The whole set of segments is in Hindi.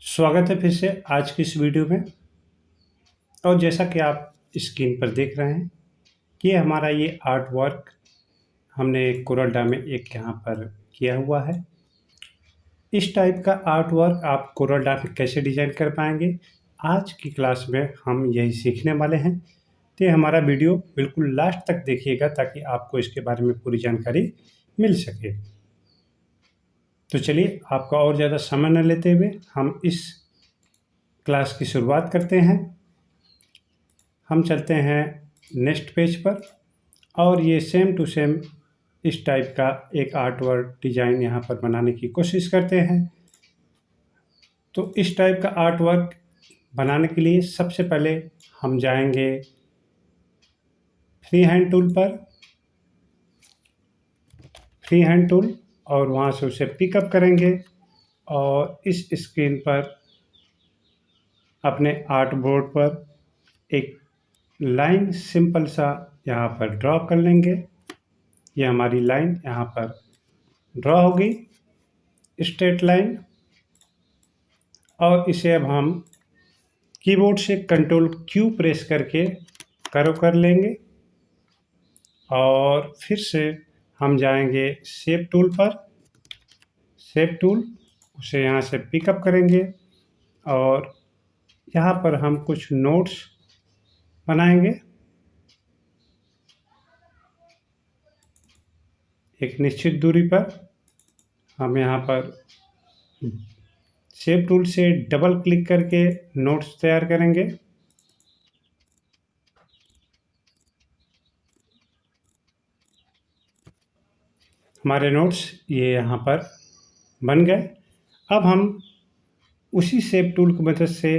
स्वागत है फिर से आज की इस वीडियो में। और जैसा कि आप स्क्रीन पर देख रहे हैं कि हमारा ये आर्ट वर्क हमने कोरलड्रा में एक यहाँ पर किया हुआ है। इस टाइप का आर्ट वर्क आप कोरलड्रा में कैसे डिज़ाइन कर पाएंगे, आज की क्लास में हम यही सीखने वाले हैं। तो हमारा वीडियो बिल्कुल लास्ट तक देखिएगा ताकि आपको इसके बारे में पूरी जानकारी मिल सके। तो चलिए आपका और ज़्यादा समय न लेते हुए हम इस क्लास की शुरुआत करते हैं। हम चलते हैं नेक्स्ट पेज पर और ये सेम टू सेम इस टाइप का एक आर्ट वर्क डिज़ाइन यहाँ पर बनाने की कोशिश करते हैं। तो इस टाइप का आर्ट वर्क बनाने के लिए सबसे पहले हम जाएंगे फ्री हैंड टूल पर, फ्री हैंड टूल, और वहाँ से उसे पिकअप करेंगे और इस स्क्रीन पर अपने आर्ट बोर्ड पर एक लाइन सिंपल सा यहाँ पर ड्रॉ कर लेंगे। ये हमारी लाइन यहाँ पर ड्रॉ होगी, स्ट्रेट लाइन। और इसे अब हम कीबोर्ड से कंट्रोल क्यू प्रेस करके कर्व कर लेंगे और फिर से हम जाएंगे शेप टूल पर, शेप टूल, उसे यहाँ से पिकअप करेंगे और यहाँ पर हम कुछ नोट्स बनाएंगे। एक निश्चित दूरी पर हम यहाँ पर शेप टूल से डबल क्लिक करके नोट्स तैयार करेंगे। हमारे नोट्स ये यहाँ पर बन गए। अब हम उसी शेप टूल की मदद से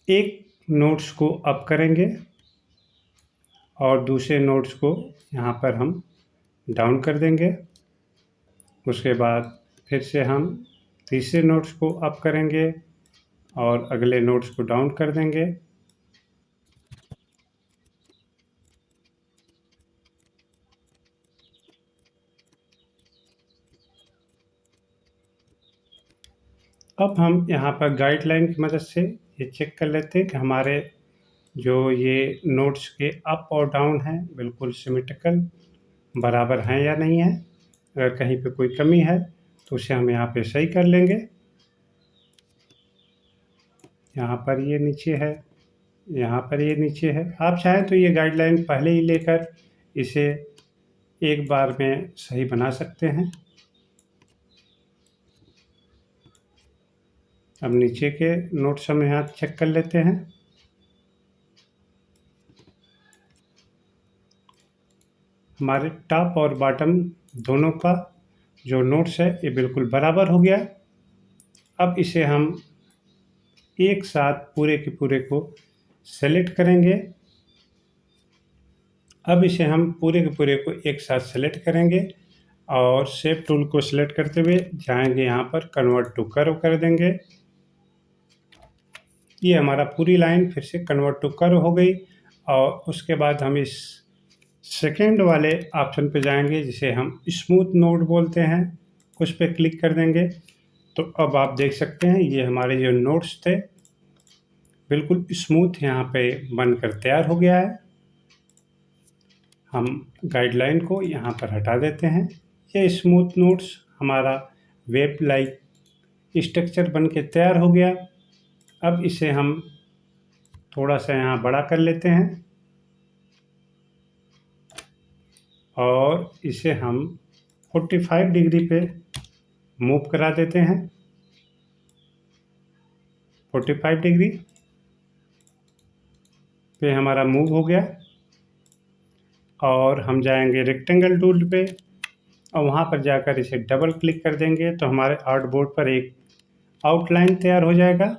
एक नोट्स को अप करेंगे और दूसरे नोट्स को यहाँ पर हम डाउन कर देंगे। उसके बाद फिर से हम तीसरे नोट्स को अप करेंगे और अगले नोट्स को डाउन कर देंगे। अब हम यहाँ पर गाइडलाइन की मदद से ये चेक कर लेते हैं कि हमारे जो ये नोट्स के अप और डाउन हैं बिल्कुल सिमेट्रिकल बराबर हैं या नहीं है। अगर कहीं पे कोई कमी है तो उसे हम यहाँ पे सही कर लेंगे। यहाँ पर ये नीचे है, यहाँ पर ये नीचे है। आप चाहें तो ये गाइडलाइन पहले ही लेकर इसे एक बार में सही बना सकते हैं। अब नीचे के नोट्स हम यहाँ चेक कर लेते हैं। हमारे टॉप और बॉटम दोनों का जो नोट्स है ये बिल्कुल बराबर हो गया। अब इसे हम एक साथ पूरे के पूरे को सेलेक्ट करेंगे। अब इसे हम पूरे के पूरे को एक साथ सेलेक्ट करेंगे और शेप टूल को सेलेक्ट करते हुए जाएंगे यहाँ पर कन्वर्ट टू कर्व कर देंगे। ये हमारा पूरी लाइन फिर से कन्वर्ट टू कर्व हो गई। और उसके बाद हम इस सेकेंड वाले ऑप्शन पे जाएंगे जिसे हम स्मूथ नोट बोलते हैं, उस पर क्लिक कर देंगे। तो अब आप देख सकते हैं ये हमारे जो नोट्स थे बिल्कुल स्मूथ यहाँ पे बनकर तैयार हो गया है। हम गाइडलाइन को यहाँ पर हटा देते हैं। ये स्मूथ नोट्स हमारा वेब लाइक स्ट्रक्चर बन के तैयार हो गया। अब इसे हम थोड़ा सा यहाँ बड़ा कर लेते हैं और इसे हम 45 डिग्री पे मूव करा देते हैं। 45 डिग्री पे हमारा मूव हो गया और हम जाएंगे रेक्टेंगल टूल पे और वहाँ पर जाकर इसे डबल क्लिक कर देंगे तो हमारे आर्ट बोर्ड पर एक आउटलाइन तैयार हो जाएगा।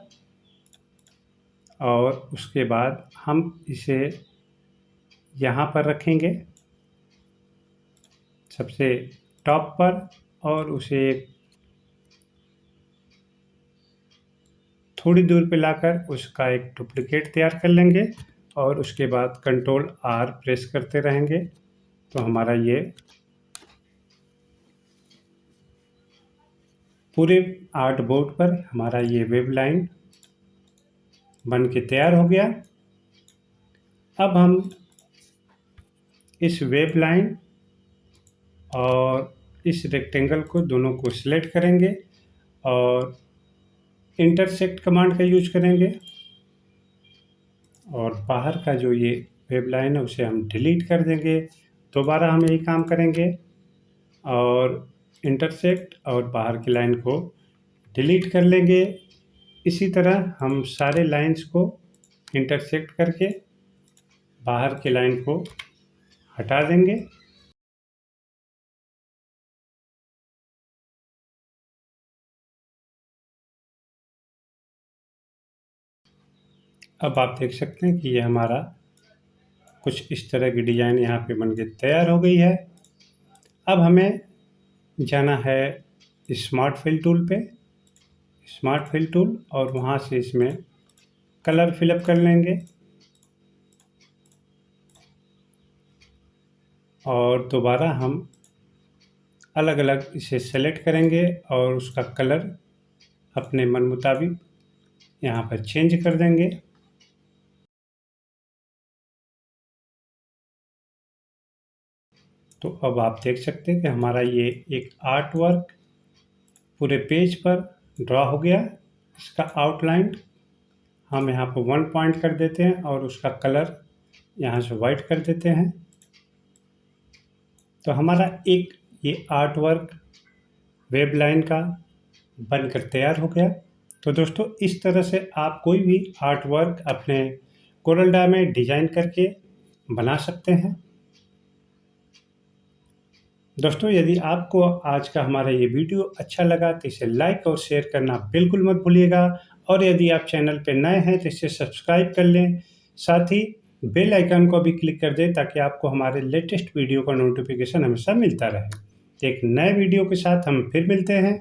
और उसके बाद हम इसे यहाँ पर रखेंगे सबसे टॉप पर और उसे थोड़ी दूर पे लाकर उसका एक डुप्लीकेट तैयार कर लेंगे और उसके बाद कंट्रोल आर प्रेस करते रहेंगे तो हमारा ये पूरे आर्ट बोर्ड पर हमारा ये वेब लाइन बन के तैयार हो गया। अब हम इस वेब लाइन और इस रेक्टेंगल को दोनों को सिलेक्ट करेंगे और इंटरसेक्ट कमांड का यूज करेंगे और बाहर का जो ये वेब लाइन है उसे हम डिलीट कर देंगे। दोबारा हम यही काम करेंगे और इंटरसेक्ट और बाहर की लाइन को डिलीट कर लेंगे। इसी तरह हम सारे लाइंस को इंटरसेक्ट करके बाहर की लाइन को हटा देंगे। अब आप देख सकते हैं कि ये हमारा कुछ इस तरह की डिज़ाइन यहाँ पे बन के तैयार हो गई है। अब हमें जाना है स्मार्ट फिल टूल पे, स्मार्ट फिल टूल, और वहाँ से इसमें कलर फिलअप कर लेंगे और दोबारा हम अलग अलग इसे सेलेक्ट करेंगे और उसका कलर अपने मन मुताबिक यहाँ पर चेंज कर देंगे। तो अब आप देख सकते हैं कि हमारा ये एक आर्ट वर्क पूरे पेज पर ड्रॉ हो गया। इसका आउटलाइन हम यहाँ पर 1 पॉइंट कर देते हैं और उसका कलर यहाँ से वाइट कर देते हैं। तो हमारा एक ये आर्ट वर्क वेब लाइन का बनकर तैयार हो गया। तो दोस्तों, इस तरह से आप कोई भी आर्ट वर्क अपने कोरल ड्रा में डिज़ाइन करके बना सकते हैं। दोस्तों, यदि आपको आज का हमारा ये वीडियो अच्छा लगा तो इसे लाइक और शेयर करना बिल्कुल मत भूलिएगा और यदि आप चैनल पर नए हैं तो इसे सब्सक्राइब कर लें। साथ ही बेल आइकन को भी क्लिक कर दें ताकि आपको हमारे लेटेस्ट वीडियो का नोटिफिकेशन हमेशा मिलता रहे। एक नए वीडियो के साथ हम फिर मिलते हैं।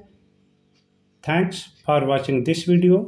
Thanks for watching this video.